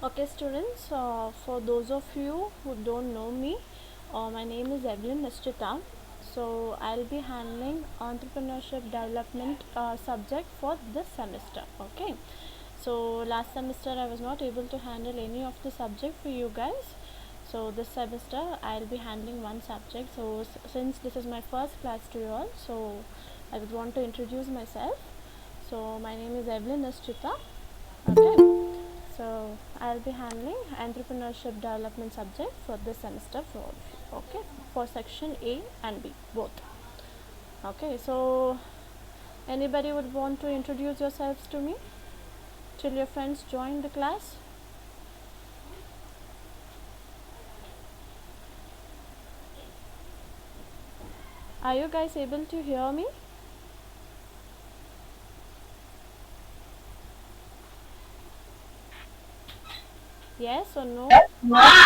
Okay, students, for those of you who don't know me, my name is Evelyn Nishchita. So, I'll be handling entrepreneurship development subject for this semester. Okay, so last semester I was not able to handle any of the subject for you guys. So, this semester I'll be handling one subject. So, since this is my first class to you all, so I would want to introduce myself. So, my name is Evelyn Nishchita. Okay, so I'll be handling entrepreneurship development subject for this semester for all of you. Okay, for section A and B both. Okay, so anybody would want to introduce yourselves to me till your friends join the class? Are you guys able to hear me? Yes or no?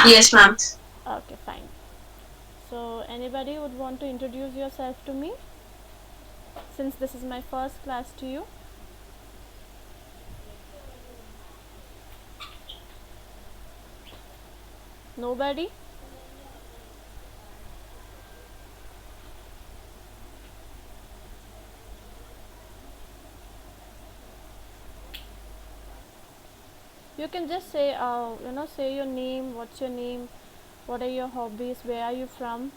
Yes, ma'am. Okay, fine. So anybody would want to introduce yourself to me since this is my first class to you? Nobody? You can just say, say your name, what's your name, what are your hobbies, where are you from?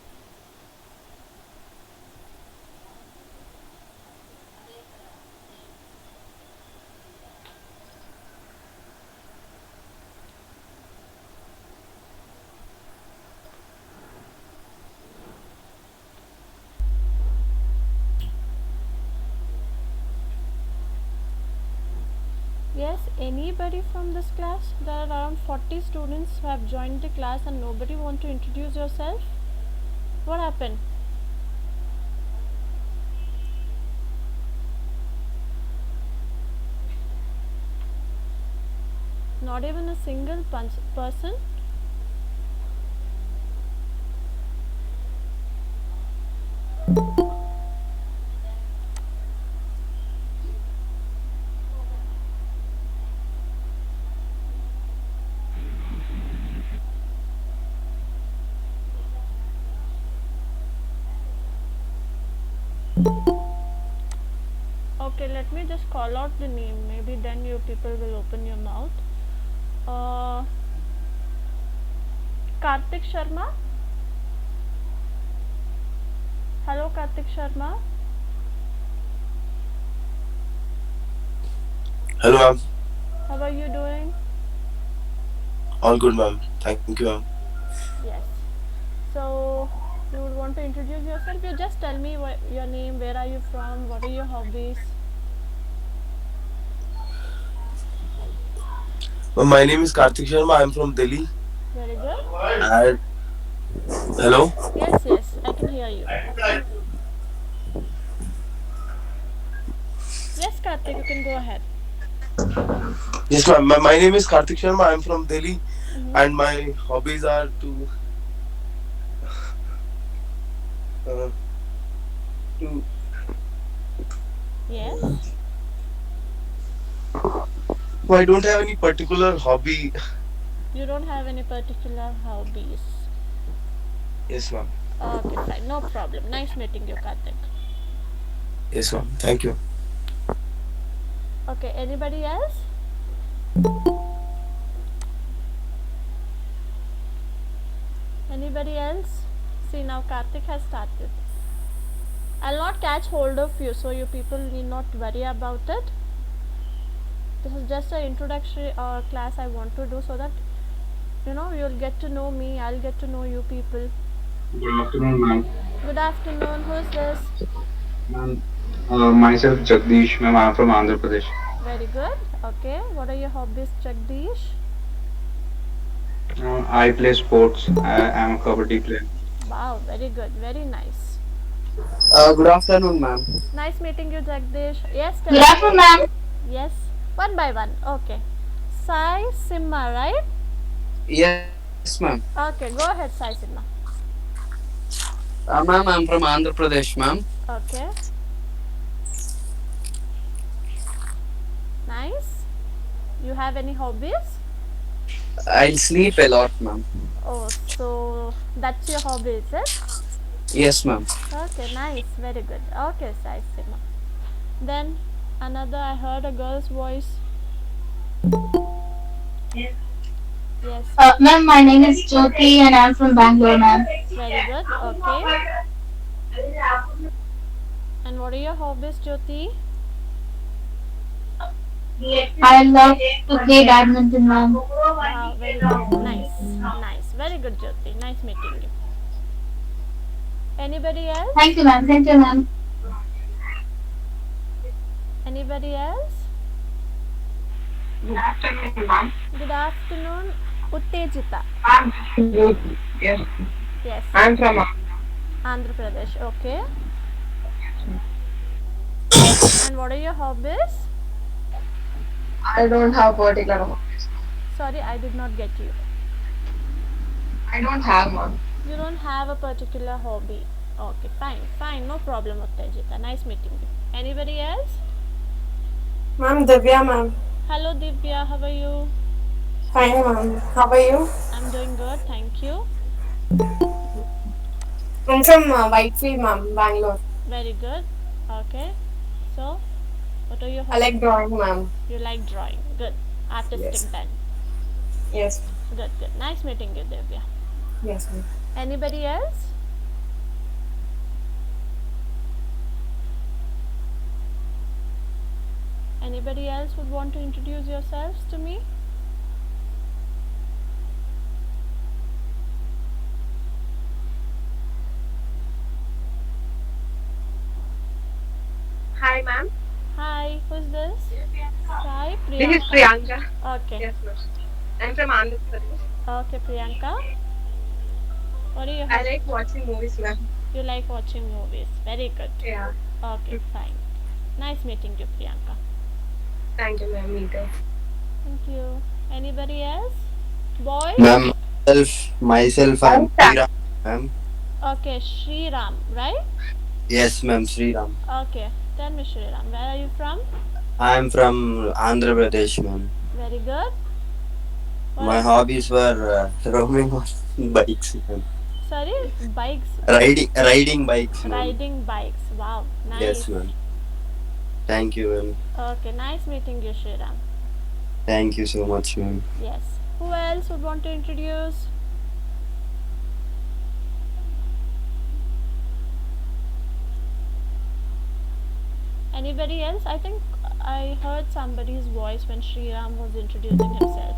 Yes, anybody from this class? There are around 40 students who have joined the class and nobody want to introduce yourself. What happened? Not even a single person? Okay, let me just call out the name. Maybe then you people will open your mouth. Uh, Kartik Sharma. Hello, Kartik Sharma. Hello, ma'am. How are you doing? All good, ma'am. Thank you, ma'am. Yes. So, you would want to introduce yourself? You just tell me your name, where are you from, what are your hobbies? Ma'am, my name is Karthik Sharma. I'm from Delhi. Very good. And hello. Yes, yes, I can hear you. Yes, Karthik, you can go ahead. Yes, ma'am. My name is Karthik Sharma. I'm from Delhi, Mm-hmm. and my hobbies are uh, to. Yes. I don't have any particular hobby. You don't have any particular hobbies. Yes, ma'am. Okay, fine, no problem. Nice meeting you, Karthik. Yes, ma'am. Thank you. Okay, anybody else? Anybody else? See, now Karthik has started. I'll not catch hold of you, so you people need not worry about it. This is just an introductory class I want to do so that you'll get to know me, I'll get to know you people. Good afternoon, ma'am. Good afternoon, who's this? Ma'am, myself Jagdish, ma'am. I'm from Andhra Pradesh. Very good. Okay, what are your hobbies, Jagdish? I play sports. I am a kabaddi player. Wow, very good, very nice. Good afternoon, ma'am. Nice meeting you, Jagdish. Yes, tell Good me. afternoon, ma'am. Yes, one by one. Okay. Sai Simma, right? Yes, ma'am. Okay, go ahead, Sai Simma. Ma'am, I'm from Andhra Pradesh, ma'am. Okay, nice. You have any hobbies? I'll sleep a lot, ma'am. Oh, so that's your hobby, is it? Yes, ma'am. Okay, nice, very good. Okay, Sai Sima. Then another, I heard a girl's voice. Yes, Ma'am, my name is Jyoti and I'm from Bangalore, ma'am. very good. Okay. And what are your hobbies, Jyoti? I love to play badminton, ma'am. Wow, very good. Nice, nice. Very good, Jyoti. Nice meeting you. Anybody else? Thank you, ma'am. Thank you, ma'am. Anybody else? Good afternoon, ma'am. Good afternoon, Uttejita. I'm good. Yes, Yes, I'm from. Andhra Pradesh. Okay. And what are your hobbies? I don't have particular hobbies. Sorry, I did not get you. I don't have one. You don't have a particular hobby. Okay, fine, fine, no problem, Uttejita. Nice meeting you. Anybody else? Ma'am, Divya ma'am. Hello, Divya. How are you? Fine ma'am. How are you? I'm doing good, thank you. I'm from Whitefield ma'am, Bangalore. Very good. Okay. So, what are your I hobbies? like drawing ma'am. You like drawing. Good. Artistic Yes. then. Yes. Good, good. Nice meeting you, Divya. Yes ma'am. Anybody else? Anybody else would want to introduce yourselves to me? Hi ma'am. Hi, who's this? Hi, This is Priyanka. Priyanka. Okay. Yes ma'am. I'm from Andhra Pradesh. Okay, Priyanka. What are your I like watching movies ma'am. You like watching movies. Very good. Yeah. Okay, fine. Nice meeting you, Priyanka. Thank you ma'am. Me too. Thank you. Anybody else? Boys? Ma'am, myself, I'm Sriram, ma'am. Okay, Sri Ram, right? Yes, ma'am, Sriram. Okay, tell me, Sri Ram, where are you from? I'm from Andhra Pradesh, ma'am. Very good. What My else? hobbies were roaming on bikes, ma'am. Sorry, bikes. Riding bikes, ma'am. Riding bikes. Wow, nice. Yes, ma'am. Thank you, ma'am. Okay, nice meeting you, Sri Ram. Thank you so much, ma'am. Yes. Who else would want to introduce? Anybody else? I think I heard somebody's voice when Sri Ram was introducing himself.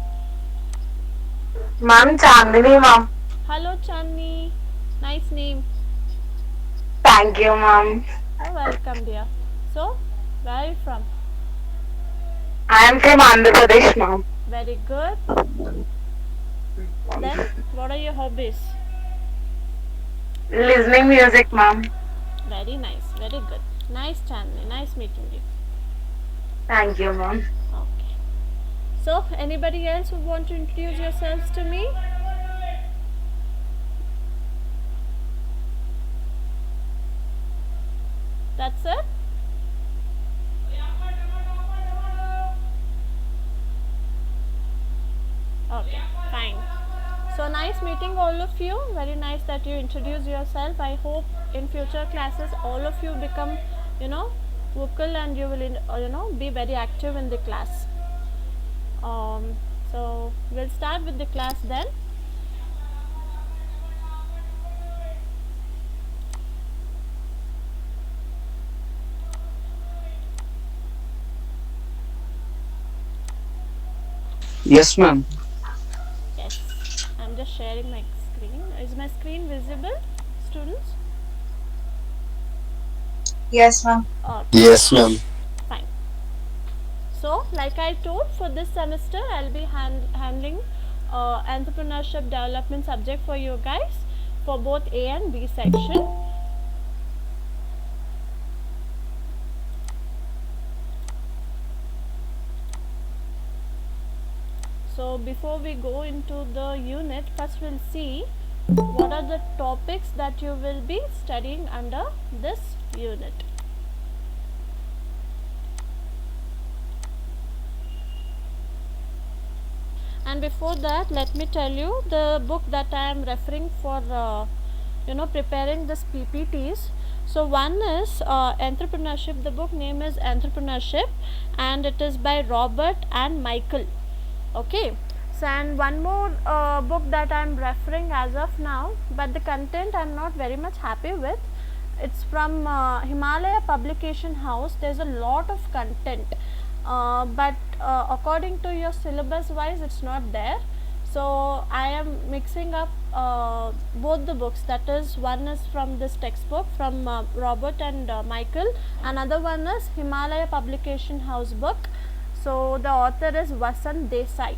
Ma'am, Chandini ma'am. Hello, Channi. Nice name. Thank you ma'am. Oh, welcome, dear. So, where are you from? I am from Andhra Pradesh ma'am. Very good. Then, what are your hobbies? Listening music ma'am. Very nice. Very good. Nice, Channi. Nice meeting you. Thank you ma'am. Okay. So, anybody else who want to introduce yourselves to me? That's it? Okay, fine. So nice meeting all of you. Very nice that you introduce yourself. I hope in future classes all of you become, vocal and you will, be very active in the class. So we'll start with the class then. Yes, ma'am. Yes, I'm just sharing my screen. Is my screen visible, students? Yes ma'am. Okay, Yes, ma'am. fine. So, like I told, for this semester, I'll be handling entrepreneurship development subject for you guys for both A and B section. So, before we go into the unit, first we'll see what are the topics that you will be studying under this unit. And before that, let me tell you the book that I am referring for preparing this PPTs. So one is entrepreneurship. The book name is Entrepreneurship, and it is by Robert and Michael. Okay. So and one more book that I am referring as of now, but the content I am not very much happy with. It's from Himalaya Publication House. There's a lot of content, but according to your syllabus wise, it's not there. So I am mixing up both the books. That is, one is from this textbook from Robert and Michael. Another one is Himalaya Publication House book. So the author is Vasant Desai.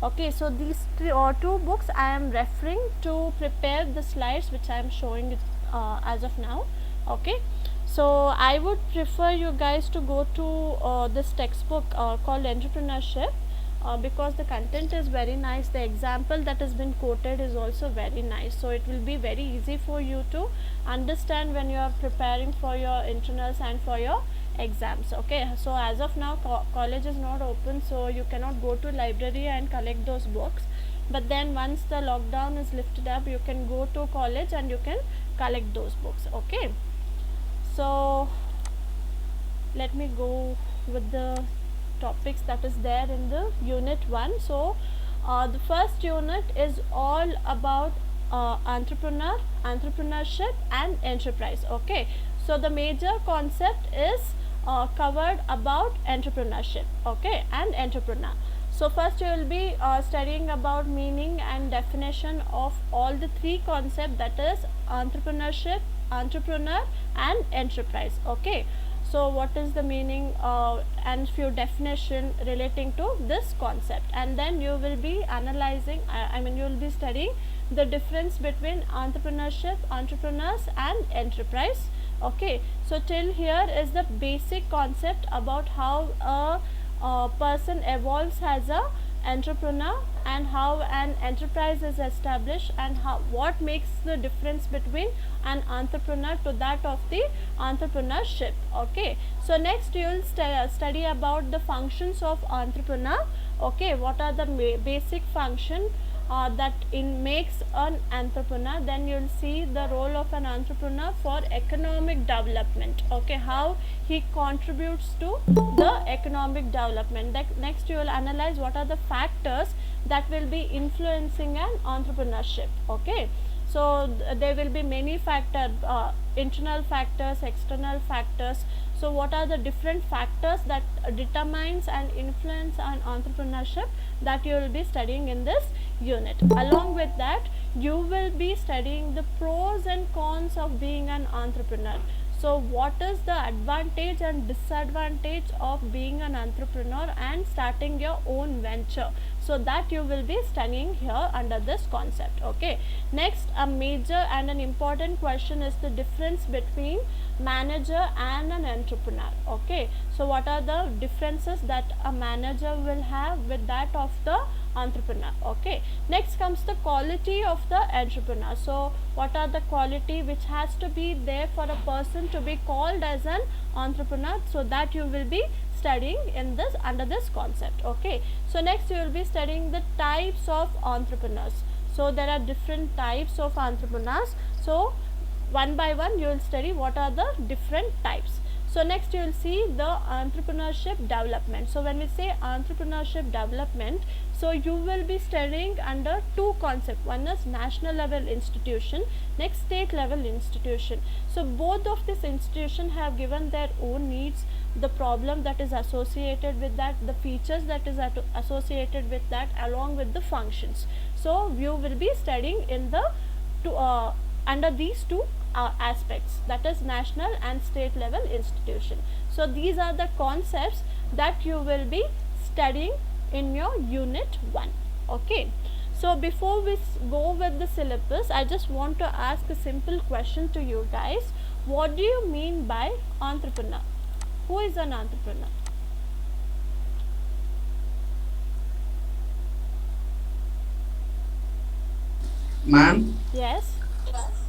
Okay, so these two books I am referring to prepare the slides which I am showing it as of now. Okay, so I would prefer you guys to go to this textbook called Entrepreneurship, because the content is very nice. The example that has been quoted is also very nice, so it will be very easy for you to understand when you are preparing for your internals and for your exams. Okay, so as of now college is not open, so you cannot go to library and collect those books, but then once the lockdown is lifted up, you can go to college and you can collect those books. Okay, so let me go with the topics that is there in the unit 1. So the first unit is all about entrepreneurship and enterprise. Okay, so the major concept is covered about entrepreneurship, okay, and entrepreneur. So first you will be studying about meaning and definition of all the three concepts, that is entrepreneurship, entrepreneur and enterprise. Okay, so what is the meaning and few definition relating to this concept, and then you will be analyzing, you will be studying the difference between entrepreneurship, entrepreneurs and enterprise. Okay, so till here is the basic concept about how a person evolves as a entrepreneur and how an enterprise is established, and how what makes the difference between an entrepreneur to that of the entrepreneurship. Okay, so next you will study about the functions of entrepreneur. Okay, what are the basic function that makes an entrepreneur. Then you will see the role of an entrepreneur for economic development. Okay, how he contributes to the economic development. Next you will analyze what are the factors that will be influencing an entrepreneurship. Okay, so there will be many factors, internal factors, external factors. So what are the different factors that determines and influence on entrepreneurship, that you will be studying in this unit. Along with that, you will be studying the pros and cons of being an entrepreneur. So what is the advantage and disadvantage of being an entrepreneur and starting your own venture? So that you will be studying here under this concept. Okay, next, a major and an important question is the difference between manager and an entrepreneur. Okay, so what are the differences that a manager will have with that of the entrepreneur? Okay, next comes the quality of the entrepreneur. So what are the quality which has to be there for a person to be called as an entrepreneur? So that you will be studying in this under this concept. Okay, so next you will be studying the types of entrepreneurs. So there are different types of entrepreneurs. So one by one you will study what are the different types. So next you will see the entrepreneurship development. So when we say entrepreneurship development, so you will be studying under two concepts. One is national level institution, next state level institution. So both of these institutions have given their own needs, the problem that is associated with that, the features that is associated with that, along with the functions. So you will be studying in the under these two aspects, that is national and state level institution. So these are the concepts that you will be studying in your unit 1. Okay, so before we go with the syllabus, I just want to ask a simple question to you guys. What do you mean by entrepreneur? Who is an entrepreneur? Ma'am? Yes.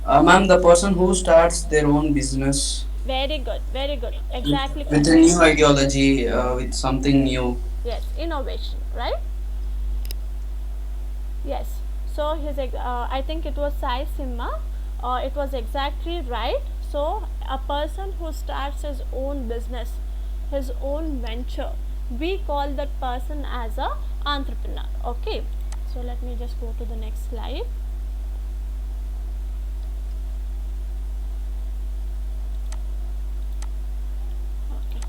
Ma'am, the person who starts their own business Very good, very good. Exactly. with a new ideology, with something new. Yes, innovation, right? Yes. So I think it was Sai Simha. It was exactly right. So a person who starts his own business, his own venture, we call that person as a entrepreneur. Okay. So let me just go to the next slide. Okay.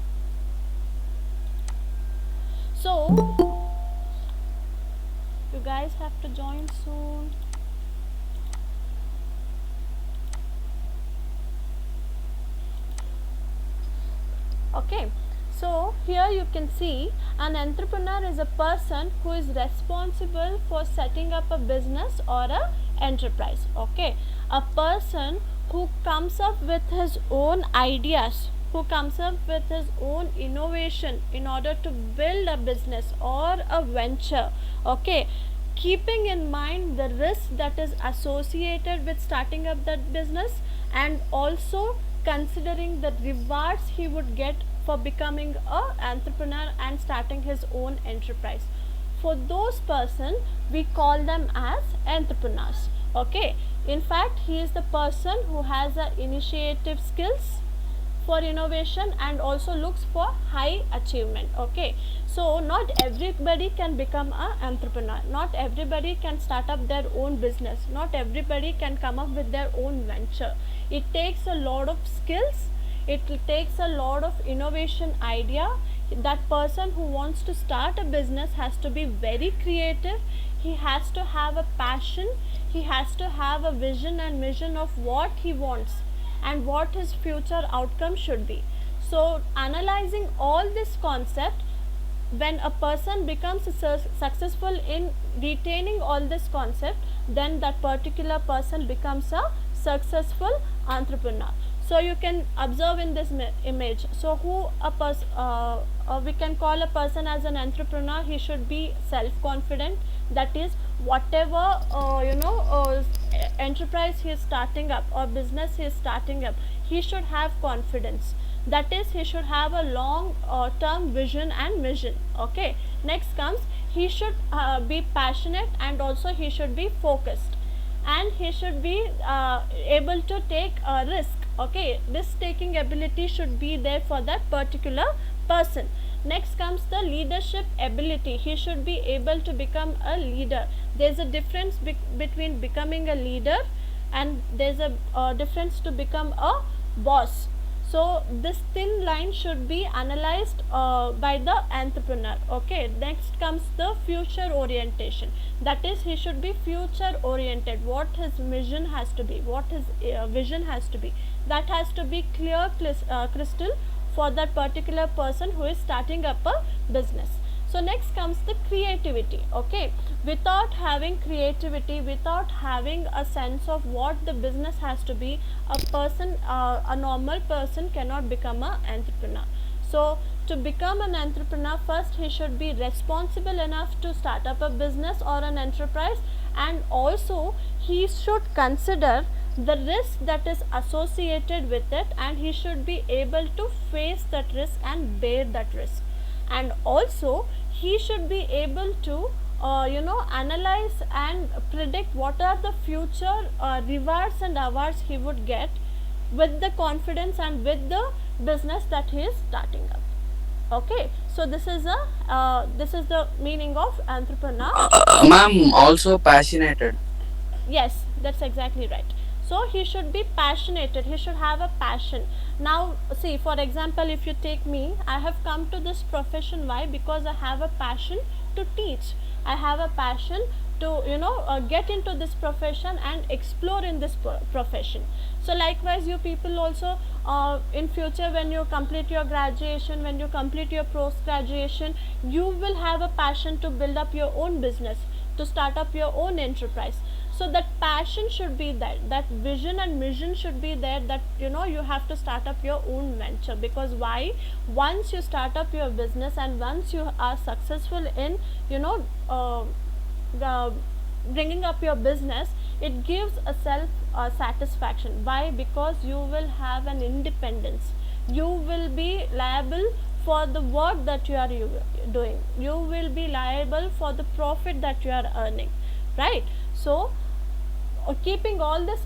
So you guys have to join soon. Okay, so here you can see an entrepreneur is a person who is responsible for setting up a business or a enterprise. Okay, a person who comes up with his own ideas, who comes up with his own innovation in order to build a business or a venture. Okay, keeping in mind the risk that is associated with starting up that business, and also considering the rewards he would get for becoming a entrepreneur and starting his own enterprise. For those person, we call them as entrepreneurs. Okay, in fact he is the person who has a initiative skills for innovation and also looks for high achievement. Okay, so not everybody can become an entrepreneur, not everybody can start up their own business, not everybody can come up with their own venture. It takes a lot of skills, it takes a lot of innovation idea. That person who wants to start a business has to be very creative, he has to have a passion, he has to have a vision and mission of what he wants and what his future outcome should be. So analyzing all this concept, when a person becomes successful in retaining all this concept, then that particular person becomes a successful entrepreneur. So you can observe in this image, so who a person we can call a person as an entrepreneur. He should be self confident, that is whatever enterprise he is starting up or business he is starting up, he should have confidence, that is he should have a long term vision and mission. Okay, next comes he should be passionate and also he should be focused, and he should be able to take a risk. Okay, risk taking ability should be there for that particular person. Next comes the leadership ability, he should be able to become a leader. There's a difference between becoming a leader and there's a difference to become a boss. So this thin line should be analyzed by the entrepreneur. Okay, next comes the future orientation, that is he should be future oriented, what his mission has to be, what his vision has to be, that has to be clear crystal for that particular person who is starting up a business. So next comes the creativity. Okay, without having creativity, without having a sense of what the business has to be, a person a normal person cannot become an entrepreneur. So to become an entrepreneur, first he should be responsible enough to start up a business or an enterprise, and also he should consider the risk that is associated with it, and he should be able to face that risk and bear that risk. And also he should be able to analyze and predict what are the future rewards and awards he would get with the confidence and with the business that he is starting up. Okay, so this is the meaning of entrepreneur. Ma'am, also passionate. Yes, that's exactly right. So he should be passionate, he should have a passion. Now see, for example, if you take me, I have come to this profession. Why? Because I have a passion to teach, I have a passion to get into this profession and explore in this profession. So likewise, you people also in future, when you complete your graduation, when you complete your post graduation, you will have a passion to build up your own business, to start up your own enterprise. So that passion should be there, that vision and mission should be there, that you have to start up your own venture. Because why? Once you start up your business and once you are successful in bringing up your business, it gives a self satisfaction. Why? Because you will have an independence, you will be liable for the work that you are doing, you will be liable for the profit that you are earning. right? So keeping all this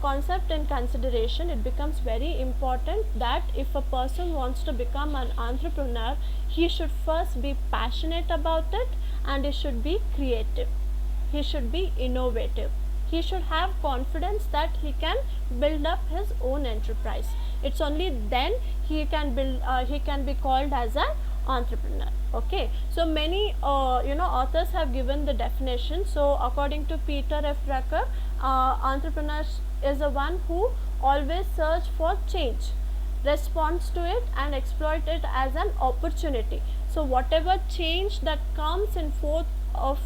concept in consideration, it becomes very important that if a person wants to become an entrepreneur, he should first be passionate about it, and he should be creative, he should be innovative, he should have confidence that he can build up his own enterprise. It's only then he can build he can be called as an entrepreneur. Okay, so many authors have given the definition. So according to Peter F. Drucker, entrepreneur is the one who always search for change, responds to it, and exploit it as an opportunity. So whatever change that comes in forth of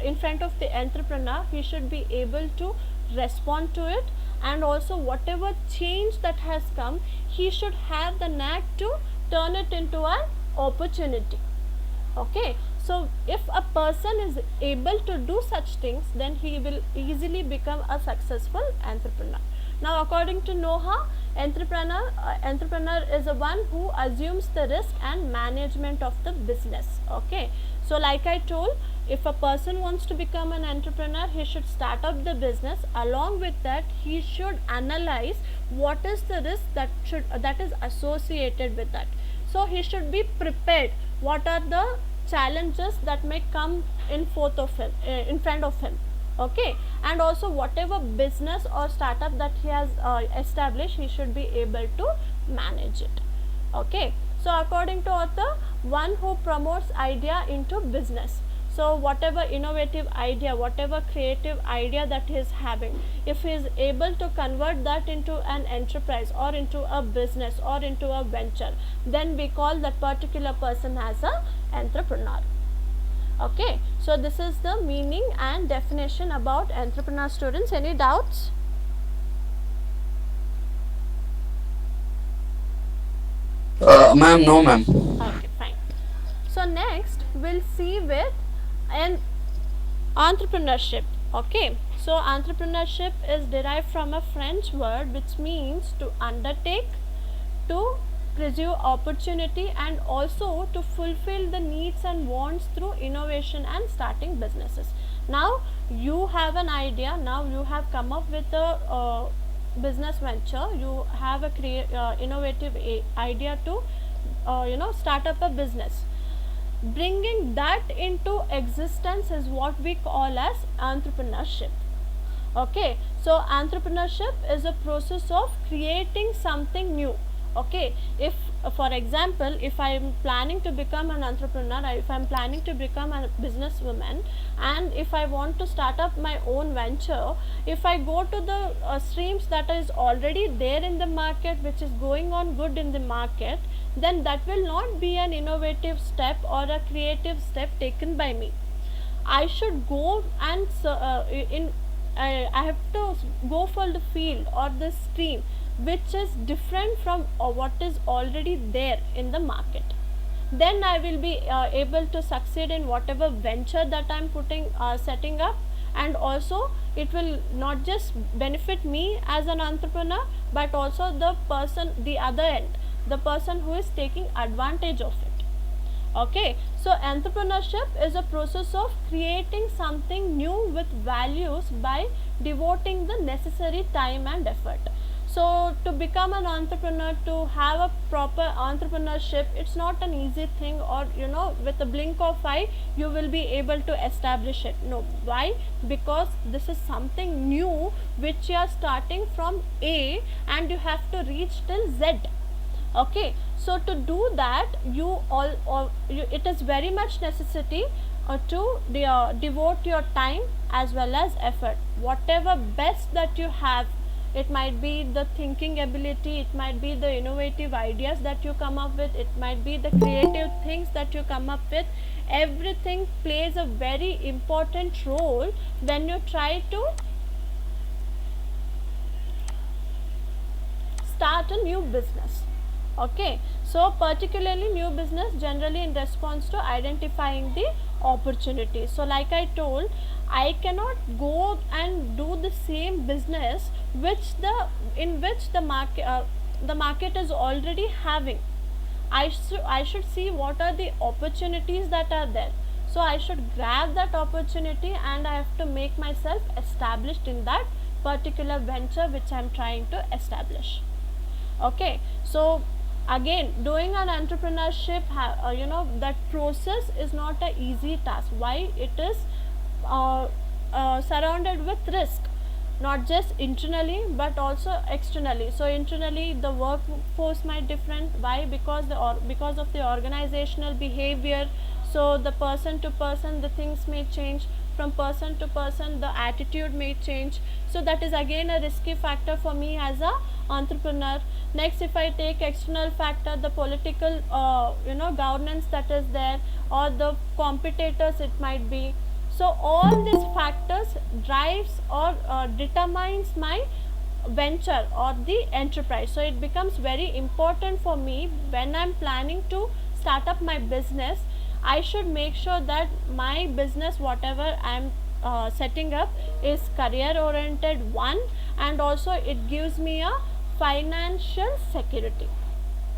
in front of the entrepreneur, he should be able to respond to it, and also whatever change that has come, he should have the knack to turn it into an opportunity. Okay, so if a person is able to do such things, then he will easily become a successful entrepreneur. Now according to Noah, entrepreneur is the one who assumes the risk and management of the business. Okay, so like I told, if a person wants to become an entrepreneur, he should start up the business. Along with that, he should analyze what is the risk that is associated with that. So he should be prepared. What are the challenges that may come in front of him? Okay, and also whatever business or startup that he has established, he should be able to manage it. Okay, so according to author, one who promotes idea into business. So whatever innovative idea, whatever creative idea that he is having, if he is able to convert that into an enterprise or into a business or into a venture, then we call that particular person as a entrepreneur. Okay, so this is the meaning and definition about entrepreneur. Students, any doubts? Ma'am, no ma'am. Okay, fine. So next we'll see with an entrepreneurship. Okay, so entrepreneurship is derived from a French word which means to undertake, to pursue opportunity, and also to fulfill the needs and wants through innovation and starting businesses. Now you have an idea, now you have come up with a business venture, you have a innovative idea to start up a business. Bringing that into existence is what we call as entrepreneurship. Okay, so entrepreneurship is a process of creating something new. Okay, if for example, if I am planning to become an entrepreneur, if I am planning to become a businesswoman, and if I want to start up my own venture, if I go to the streams that is already there in the market, which is going on good in the market, then that will not be an innovative step or a creative step taken by me. I should go and I have to go for the field or the stream which is different from what is already there in the market. Then I will be able to succeed in whatever venture that I am setting up, and also it will not just benefit me as an entrepreneur, but also the other end, the person who is taking advantage of it. Okay, so entrepreneurship is a process of creating something new with values by devoting the necessary time and effort. So to become an entrepreneur, to have a proper entrepreneurship, it's not an easy thing, or with a blink of eye you will be able to establish it. No, why? Because this is something new which you are starting from A and you have to reach till Z. Okay, so to do that, it is very much necessity to devote your time as well as effort. Whatever best that you have, it might be the thinking ability, it might be the innovative ideas that you come up with, it might be the creative things that you come up with. Everything plays a very important role when you try to start a new business. Okay, so particularly new business generally in response to identifying the opportunity. So like I told, I cannot go and do the same business in which the market is already having. I should see what are the opportunities that are there. So I should grab that opportunity and I have to make myself established in that particular venture which I am trying to establish. Okay, so again, doing an entrepreneurship, that process is not an easy task. Why? It is surrounded with risk, not just internally but also externally. So internally the workforce might different. Why? Because because of the organizational behavior. So the person to person the things may change, from person to person the attitude may change. So that is again a risky factor for me as a entrepreneur. Next, if I take external factor, the political governance that is there, or the competitors it might be. So all these factors drives or determines my venture or the enterprise. So it becomes very important for me when I'm planning to start up my business. I should make sure that my business, whatever I'm setting up, is career oriented one, and also it gives me a financial security.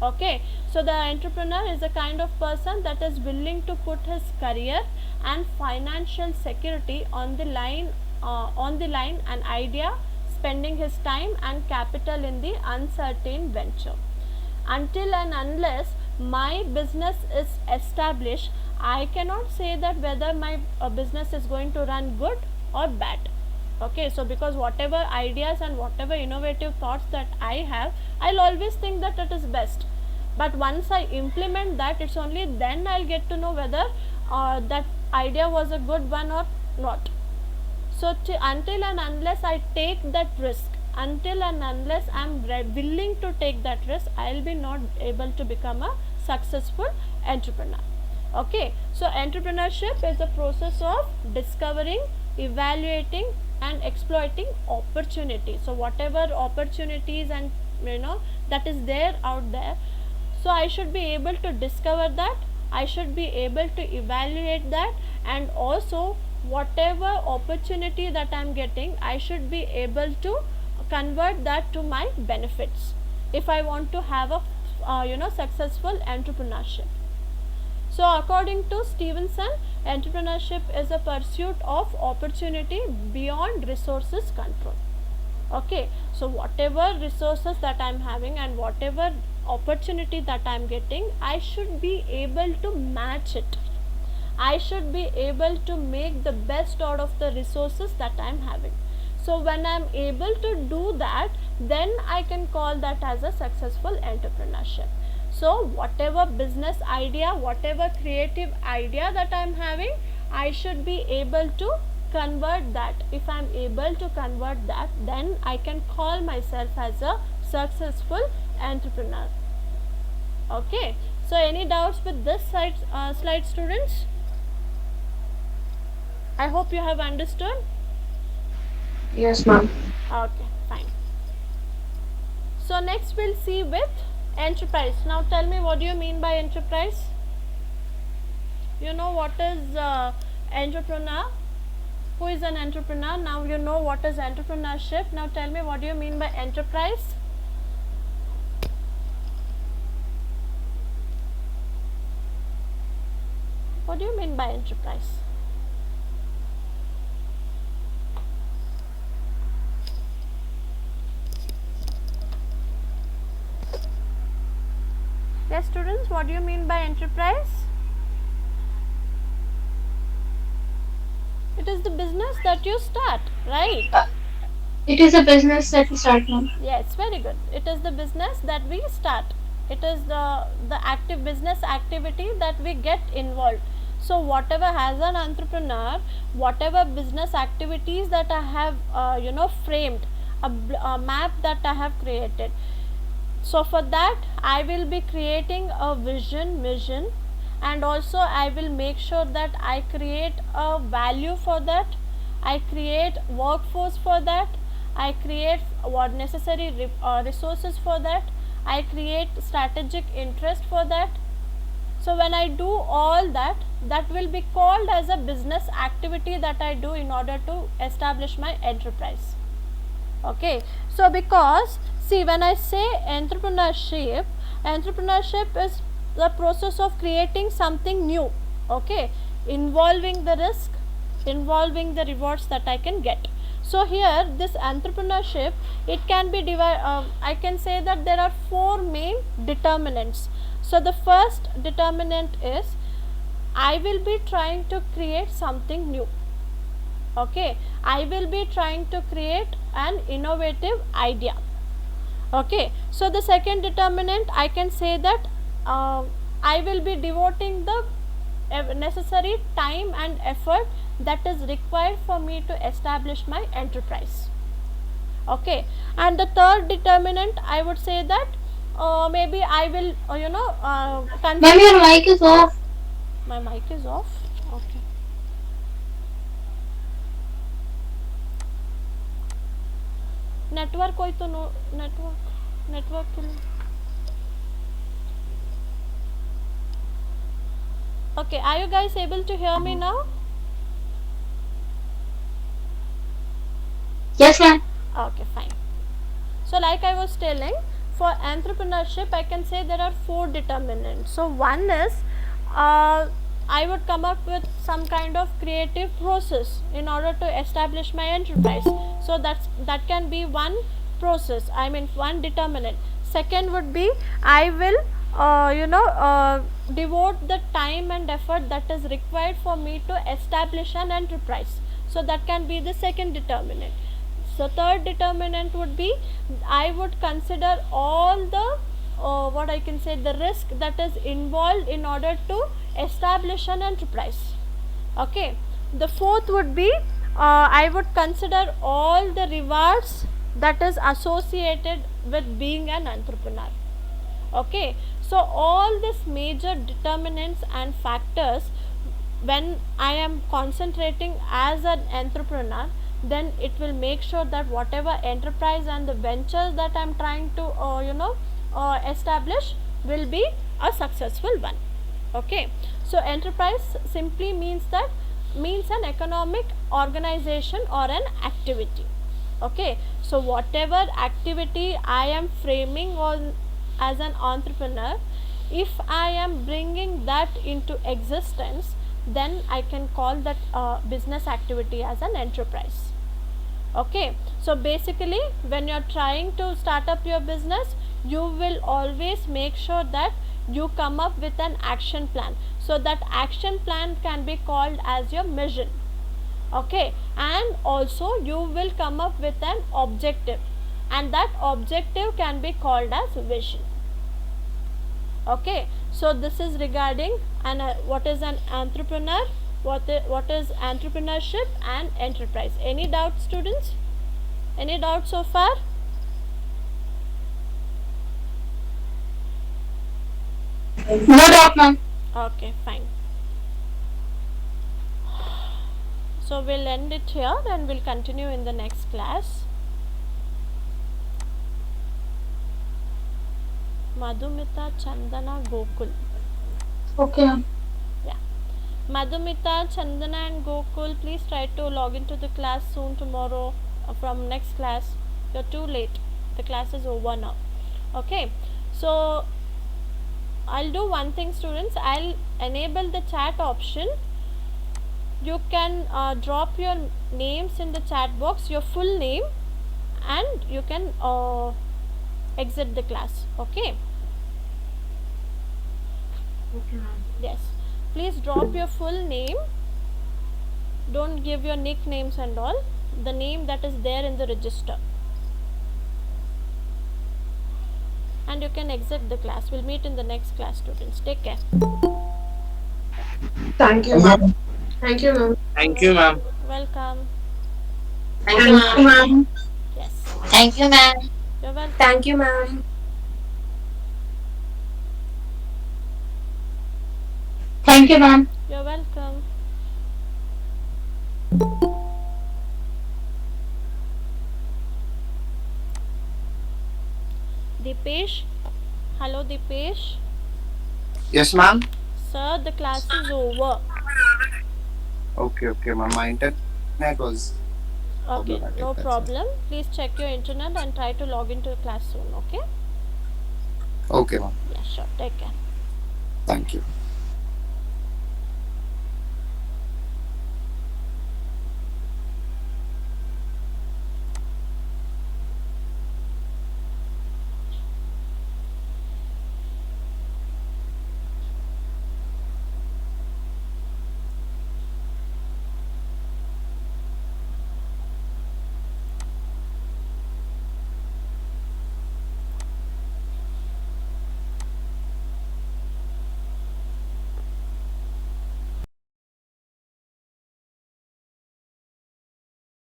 Okay, so the entrepreneur is a kind of person that is willing to put his career and financial security on the line, an idea, spending his time and capital in the uncertain venture. Until and unless my business is established, I cannot say that whether my business is going to run good or bad. Okay, so because whatever ideas and whatever innovative thoughts that I have, I'll always think that it is best. But once I implement that, it's only then I'll get to know whether that idea was a good one or not. So until and unless I take that risk, until and unless I'm willing to take that risk, I'll be not able to become a successful entrepreneur. Okay, so entrepreneurship is a process of discovering, evaluating and exploiting opportunities. So whatever opportunities and that is there out there, so I should be able to discover that, I should be able to evaluate that, and also whatever opportunity that I am getting, I should be able to convert that to my benefits if I want to have a successful entrepreneurship. So according to Stevenson, entrepreneurship is a pursuit of opportunity beyond resources control. Okay, so whatever resources that I am having and whatever opportunity that I am getting, I should be able to match it. I should be able to make the best out of the resources that I am having. So when I am able to do that, then I can call that as a successful entrepreneurship. So whatever business idea, whatever creative idea that I am having, I should be able to convert that. If I am able to convert that, then I can call myself as a successful entrepreneur. Okay, so any doubts with this slide, students? I hope you have understood. Yes, ma'am. Okay, fine. So next we'll see with enterprise. Now tell me, what do you mean by enterprise? You know what is entrepreneur? Who is an entrepreneur? Now you know what is entrepreneurship. Now tell me, what do you mean by enterprise? What do you mean by enterprise? Yes, students, what do you mean by enterprise? It is the business that you start, right? It is a business that we start now. Yes, very good. It is the business that we start. It is the active business activity that we get involved. So whatever, as an entrepreneur, whatever business activities that I have framed, a map that I have created. So for that I will be creating a mission, and also I will make sure that I create a value for that, I create workforce for that, I create what necessary resources for that, I create strategic interest for that. So when I do all that, that will be called as a business activity that I do in order to establish my enterprise. Okay, so because see, when I say entrepreneurship is the process of creating something new. Okay, involving the risk, involving the rewards that I can get. So here this entrepreneurship, it can be divided, I can say that there are 4 main determinants. So the first determinant is I will be trying to create something new. Okay, I will be trying to create an innovative idea. Okay, so the second determinant, I can say that I will be devoting the necessary time and effort that is required for me to establish my enterprise. Okay, and the third determinant, I would say that maybe I will Ma'am, your mic is off. my mic is off. Okay. Network कोई तो no network के लिए. Okay, are you guys able to hear me now? Yes, ma'am. Okay, fine. So like I was telling, for entrepreneurship I can say there are 4 determinants. So one is I would come up with some kind of creative process in order to establish my enterprise. So that can be one process, I mean one determinant. Second would be I will devote the time and effort that is required for me to establish an enterprise. So that can be the second determinant. So third determinant would be I would consider all the what I can say, the risk that is involved in order to establish an enterprise. Okay, the fourth would be I would consider all the rewards that is associated with being an entrepreneur. Okay, so all these major determinants and factors, when I am concentrating as an entrepreneur, then it will make sure that whatever enterprise and the ventures that I am trying to establish will be a successful one. Okay, so enterprise simply means an economic organization or an activity. Okay, so whatever activity I am framing on as an entrepreneur, if I am bringing that into existence, then I can call that business activity as an enterprise. Okay, so basically when you are trying to start up your business, you will always make sure that you come up with an action plan. So that action plan can be called as your mission. Okay, and also you will come up with an objective, and that objective can be called as vision. Okay, so this is regarding what is an entrepreneur, what is entrepreneurship and enterprise. Any doubts, students? Any doubts so far? No doubt, ma'am. Okay, fine. So we'll end it here and we'll continue in the next class. Madhumita, Chandana, Gokul. Okay, ma'am. Yeah. Madhumita, Chandana and Gokul, please try to log into the class soon tomorrow from next class. You're too late. The class is over now. Okay. So I'll do one thing, students. I'll enable the chat option. You can drop your names in the chat box, your full name, and you can exit the class. Okay. Okay, ma'am. Yes, please drop your full name. Don't give your nicknames and all. The name that is there in the register. And you can exit the class. We'll meet in the next class, students. Take care. Thank you, ma'am. Thank you, ma'am. Thank you, ma'am. Welcome. Thank you, ma'am. Yes, Thank you, ma'am. you're welcome. Thank you, ma'am. Thank you, ma'am. You're welcome. Dipesh. Hello, Dipesh. Yes, ma'am. Sir, the class is over. Okay, ma'am. My internet was Okay, problematic, no that's it. problem. Please check your internet and try to log into the class soon. Okay? Okay, ma'am. Yeah, sure. Take care. Thank you.